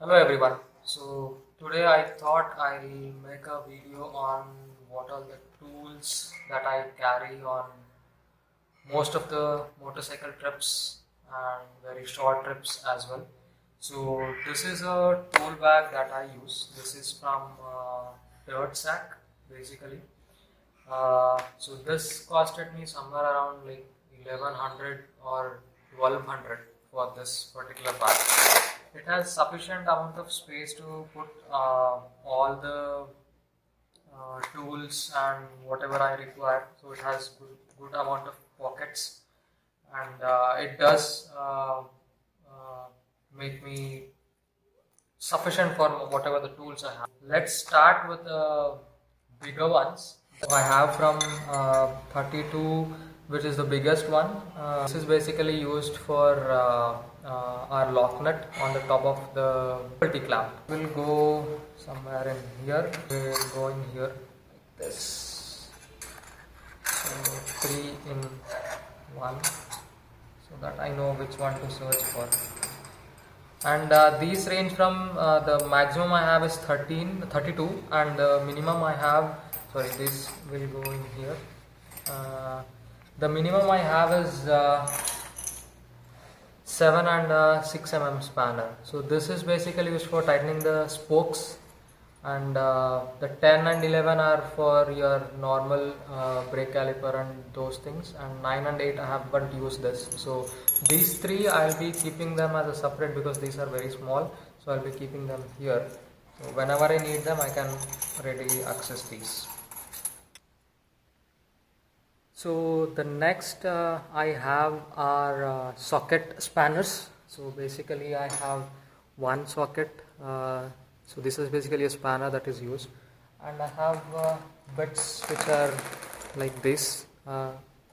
Hello everyone. So today I thought I'll make a video on what are the tools that I carry on most of the motorcycle trips and very short trips as well. So this is a tool bag that I use. This is from Dirt Sack basically. So this costed me somewhere around like 1100 or 1200 for this particular bag. It has sufficient amount of space to put all the tools and whatever I require. So it has good amount of pockets, and it does make me sufficient for whatever the tools I have. Let's start with the bigger ones. I have from 32, which is the biggest one. This is basically used for our lock nut on the top of the pulley clamp. We'll go somewhere in here. We'll go in here like this. So 3 in 1, so that I know which one to search for. And these range from the maximum I have is 32, and the minimum I have, sorry, this will go in here. The minimum I have is 7 and 6 mm spanner. So this is basically used for tightening the spokes, and the 10 and 11 are for your normal brake caliper and those things, and 9 and 8 I haven't used this. So these three I'll be keeping them as a separate because these are very small, so I'll be keeping them here. So whenever I need them I can readily access these. So the next I have are socket spanners. So basically I have one socket. So this is basically a spanner that is used, and I have bits which are like this.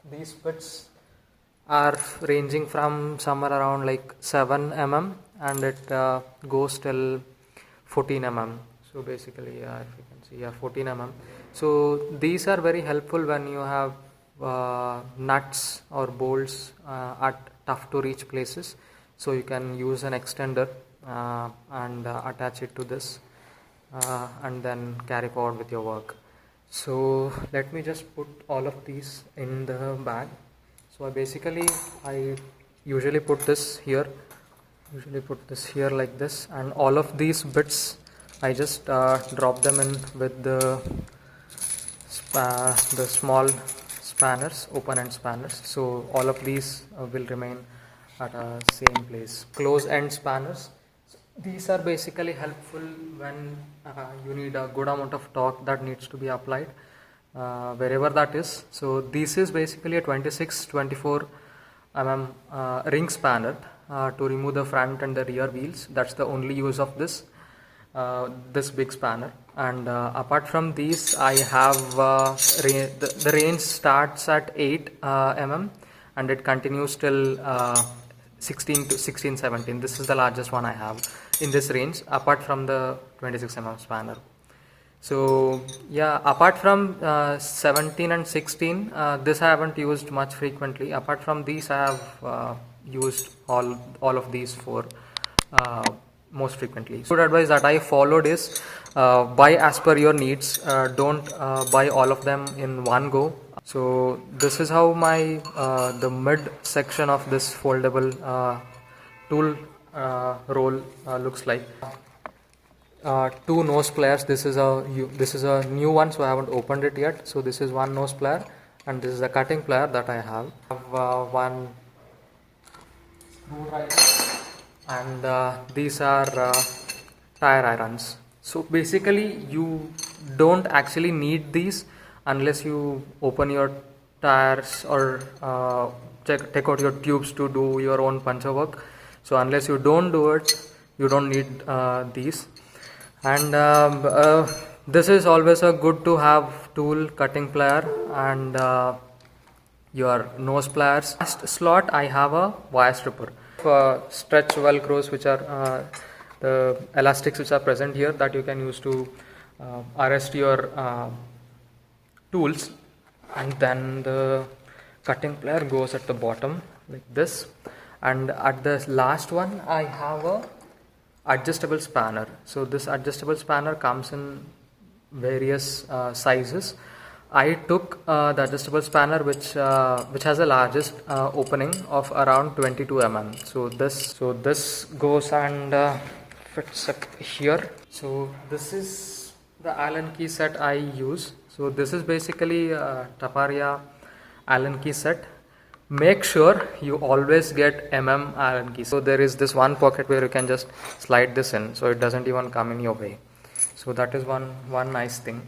These bits are ranging from somewhere around like 7 mm, and it goes till 14 mm. So basically, if you can see, 14 mm. So these are very helpful when you have nuts or bolts at tough to reach places. So you can use an extender and attach it to this and then carry forward with your work. So let me just put all of these in the bag. So I usually put this here, like this, and all of these bits I just drop them in with the small spanners, open end spanners. So all of these will remain at a same place. Close end spanners. So these are basically helpful when you need a good amount of torque that needs to be applied wherever that is. So this is basically a 26-24 mm ring spanner to remove the front and the rear wheels. That's the only use of this big spanner. And apart from these I have the range starts at 8 mm and it continues till 16 to 17. This is the largest one I have in this range, apart from the 26 mm spanner. So yeah, apart from 17 and 16, this I haven't used much frequently. Apart from these, I have used all of these four most frequently. So good advice that I followed is buy as per your needs. Don't buy all of them in one go. So this is how my the mid section of this foldable tool roll looks like. Two nose pliers. This is a new one, so I haven't opened it yet. So this is one nose plier, and this is a cutting plier that I have. I have one screwdriver, and these are tire irons. So basically you don't actually need these unless you open your tires or take out your tubes to do your own puncture work. So unless you don't do it, you don't need these. And this is always a good to have tool, cutting plier, and your nose pliers. Last slot I have a wire stripper. Stretch velcros, which are the elastics which are present here, that you can use to arrest your tools. And then the cutting plier goes at the bottom like this, and at the last one I have a adjustable spanner. So this adjustable spanner comes in various sizes. I took the adjustable spanner which has the largest opening of around 22 mm. So this goes and fits up here. So this is the Allen key set I use. So this is basically Taparia Allen key set. Make sure you always get Allen key. So there is this one pocket where you can just slide this in, so it doesn't even come in your way. So that is one nice thing.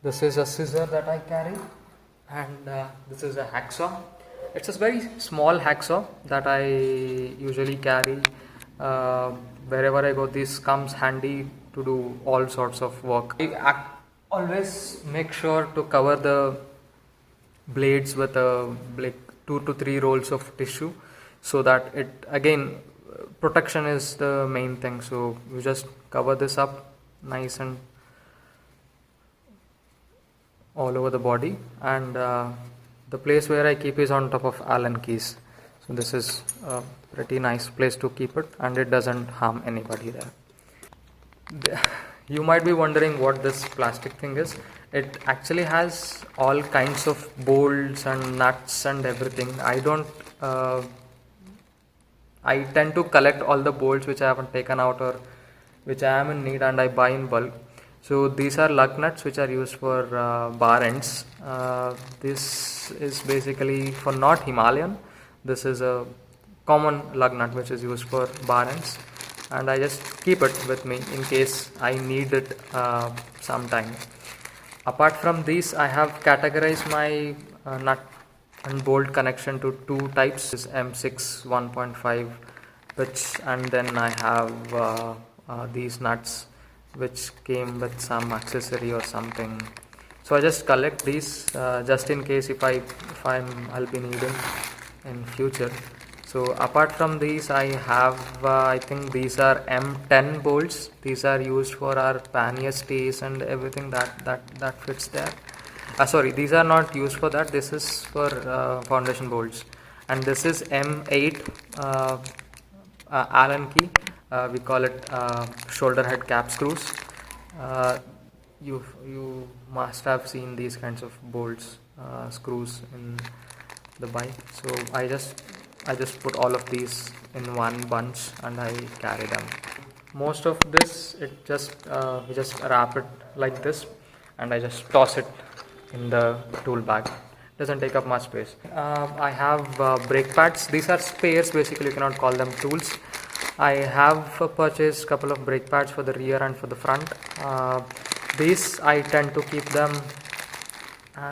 This is a scissor that I carry, and this is a hacksaw. It's a very small hacksaw that I usually carry wherever I go. This comes handy to do all sorts of work. I always make sure to cover the blades with like 2 to 3 rolls of tissue, so that it, again, protection is the main thing. So you just cover this up nice and all over the body, and the place where I keep is on top of Allen keys. So this is a pretty nice place to keep it, and it doesn't harm anybody there. You might be wondering what this plastic thing is. It actually has all kinds of bolts and nuts and everything. I tend to collect all the bolts which I haven't taken out or which I am in need, and I buy in bulk. So these are lug nuts which are used for bar ends. This is basically for not Himalayan. This is a common lug nut which is used for bar ends, and I just keep it with me in case I need it sometime. Apart from these, I have categorized my nut and bolt connection to 2 types. This is M6 1.5 pitch, and then I have these nuts which came with some accessory or something. So I just collect these just in case if I'll be needing in future. So apart from these, I have I think these are M10 bolts. These are used for our pannier stays and everything that fits there. Sorry, these are not used for that. This is for foundation bolts. And this is M8 Allen key. We call it shoulder head cap screws. You must have seen these kinds of bolts, screws in the bike. So I just put all of these in one bunch and I carry them. Most of this, we just wrap it like this, and I just toss it in the tool bag. Doesn't take up much space. I have brake pads. These are spares, basically. You cannot call them tools. I have purchased a couple of brake pads for the rear and for the front. These I tend to keep them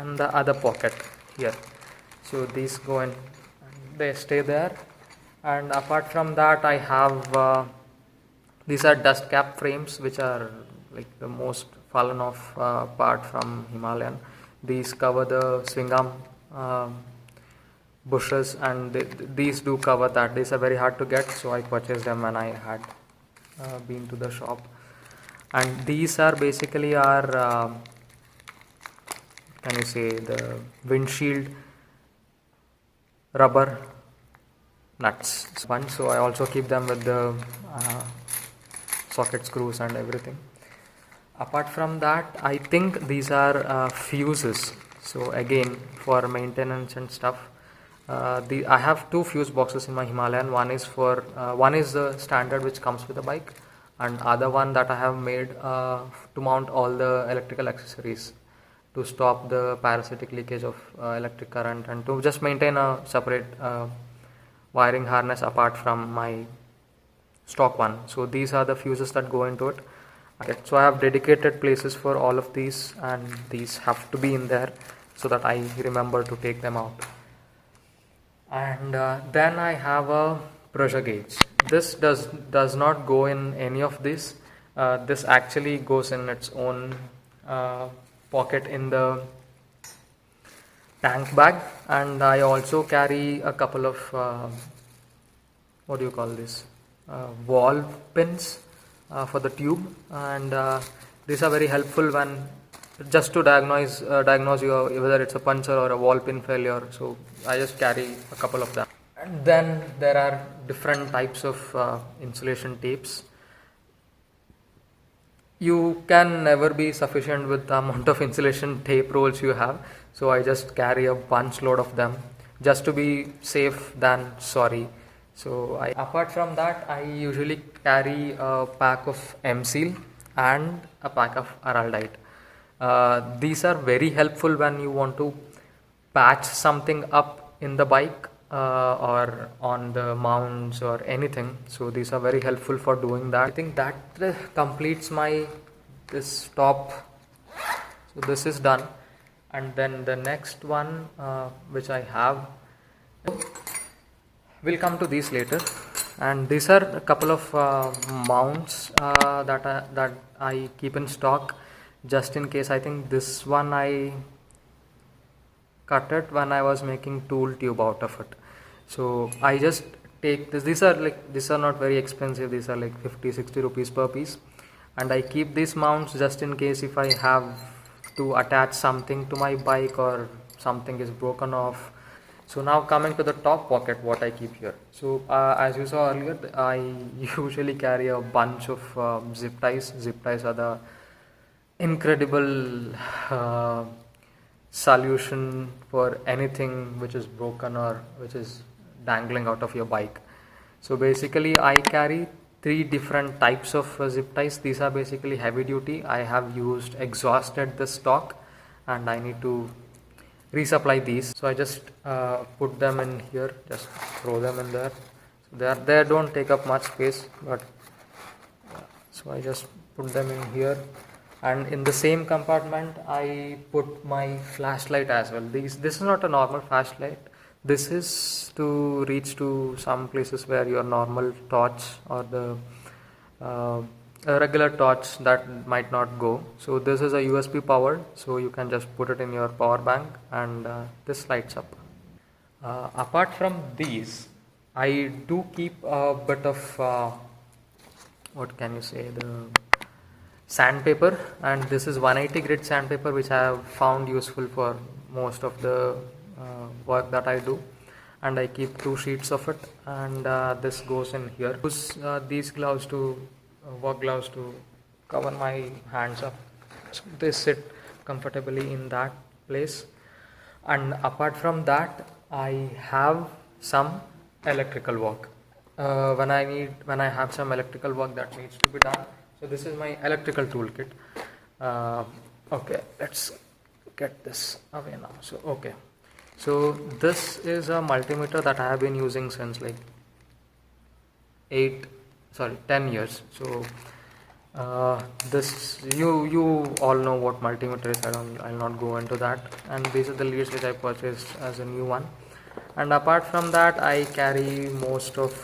in the other pocket here. So these go in, they stay there. And apart from that, I have these are dust cap frames, which are like the most fallen off part from Himalayan. These cover the swing arm bushes, and these do cover that. These are very hard to get, so I purchased them when I had been to the shop. And these are basically our the windshield rubber nuts. So I also keep them with the socket screws and everything. Apart from that, I think these are fuses. So again, for maintenance and stuff. I have 2 fuse boxes in my Himalayan. One is the standard which comes with the bike, and other one that I have made to mount all the electrical accessories to stop the parasitic leakage of electric current, and to just maintain a separate wiring harness apart from my stock one. So these are the fuses that go into it. Okay, so I have dedicated places for all of these, and these have to be in there so that I remember to take them out. And then I have a pressure gauge. This does not go in any of this. This actually goes in its own pocket in the tank bag, and I also carry a couple of valve pins for the tube, and these are very helpful when just to diagnose whether it's a puncture or a valve pin failure. So I just carry a couple of them. And then there are different types of insulation tapes. you can never be sufficient with the amount of insulation tape rolls you have, so I just carry a bunch load of them just to be safe than sorry. So apart from that, I usually carry a pack of M-Seal and a pack of Araldite. These are very helpful when you want to patch something up in the bike or on the mounts or anything. So these are very helpful for doing that. I think that completes my this top. So this is done, and then the next one which I have, we'll come to these later. And these are a couple of mounts that I keep in stock just in case. I think this one I cut it when I was making tool tube out of it. So I just take this. These are not very expensive. These are like 50-60 rupees per piece, and I keep these mounts just in case if I have to attach something to my bike or something is broken off. So now coming to the top pocket, what I keep here. So as you saw earlier, I usually carry a bunch of zip ties. Zip ties are the incredible solution for anything which is broken or which is dangling out of your bike. So basically I carry 3 different types of zip ties. These are basically heavy duty. I have used exhausted the stock and I need to resupply these. So I just put them in here, just throw them in there. So they don't take up much space, but so I just put them in here. And in the same compartment I put my flashlight as well. This is not a normal flashlight. This is to reach to some places where your normal torch or the a regular torch that might not go. So this is a USB powered, so you can just put it in your power bank and this lights up. Apart from these, I do keep a bit of what can you say, the sandpaper, and this is 180 grit sandpaper which I have found useful for most of the work that I do, and I keep 2 sheets of it, and this goes in here. Use these gloves to work gloves to cover my hands up, so they sit comfortably in that place. And apart from that, I have some electrical work when I have some electrical work that needs to be done. So this is my electrical toolkit. Okay, let's get this away now. So this is a multimeter that I have been using since like 10 years. So this you all know what multimeter is. I'll not go into that. And these are the leads which I purchased as a new one. And apart from that, I carry most of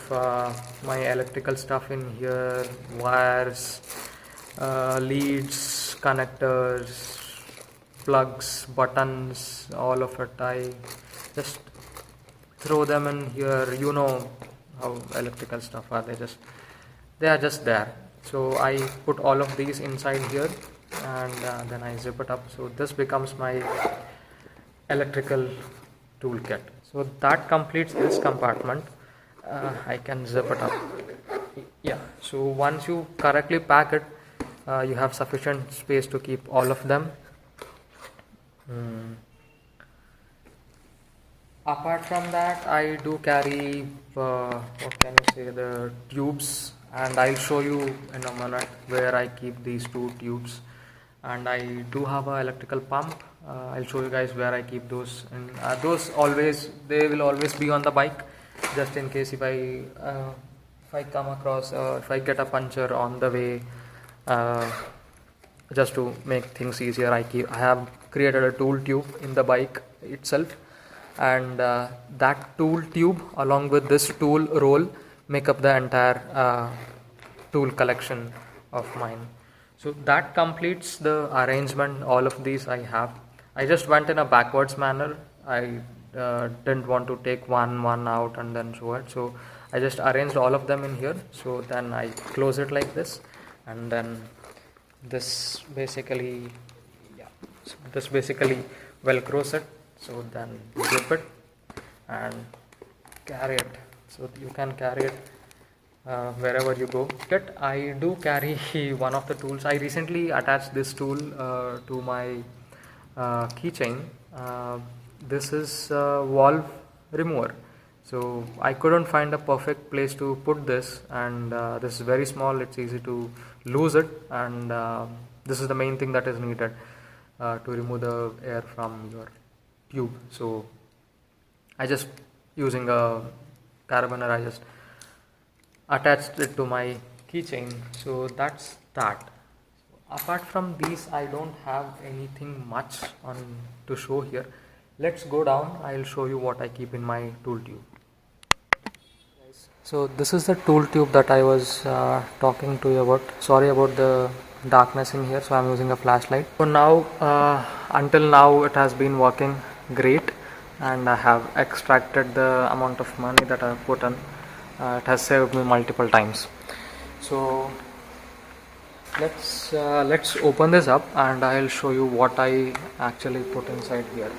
my electrical stuff in here: wires, leads, connectors, plugs, buttons, all of it. I just throw them in here. You know how electrical stuff are. They are just there. So I put all of these inside here, and then I zip it up. So this becomes my electrical toolkit. So that completes this compartment. I can zip it up. Yeah, so once you correctly pack it, you have sufficient space to keep all of them. Apart from that, I do carry what can you say, the tubes, and I'll show you in a minute where I keep these 2 tubes. And I do have an electrical pump. I'll show you guys where I keep those, and they will always be on the bike, just in case if I come across if I get a puncture on the way. Just to make things easier, I have created a tool tube in the bike itself, and that tool tube along with this tool roll make up the entire tool collection of mine. So that completes the arrangement. All of these I have. I just went in a backwards manner. I didn't want to take one out and then show it. So I just arranged all of them in here. So then I close it like this, and then this basically, so this basically velcros it. So then zip it and carry it. So you can carry it wherever you go. But I do carry one of the tools. I recently attached this tool to my keychain. This is a valve remover. So I couldn't find a perfect place to put this, and this is very small. It's easy to lose it, and this is the main thing that is needed to remove the air from your tube. So I just using a carabiner, I just attached it to my keychain. So that's that. Apart from these, I don't have anything much on to show here. Let's go down. I'll show you what I keep in my tool tube. So this is the tool tube that I was talking to you about. Sorry about the darkness in here, so I'm using a flashlight. So now, until now, it has been working great, and I have extracted the amount of money that I've put in. It has saved me multiple times. So let's open this up, and I'll show you what I actually put inside here.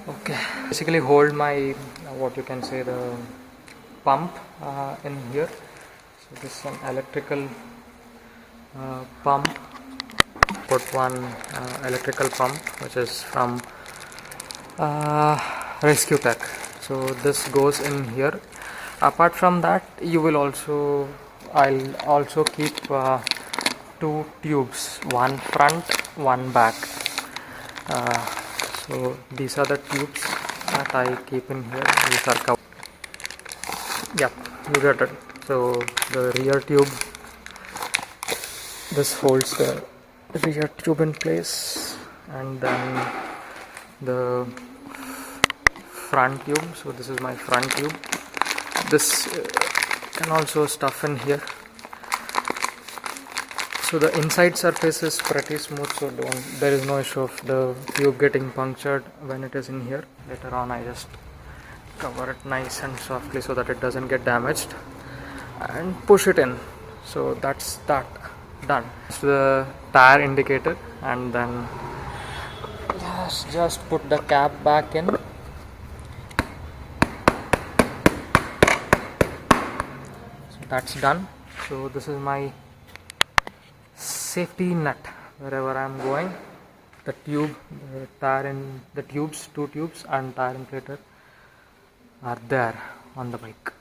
Okay, basically hold my what you can say the pump in here. So this is an electrical pump. Put one electrical pump which is from Rescue Tech. So this goes in here. Apart from that, I'll also keep two tubes, one front, one back. So these are the tubes that I keep in here. These are covered. Yep, you get it. So the rear tube, this holds the rear tube in place, and then the front tube. So this is my front tube. This can also stuff in here. So the inside surface is pretty smooth, so there is no issue of the tube getting punctured when it is in here. Later on I just cover it nice and softly so that it doesn't get damaged, and push it in. So that's that done. So the tire indicator, and then just put the cap back in. So that's done. So this is my safety nut wherever I am going. The tube, the tire and the tubes, two tubes and tire inflator are there on the bike.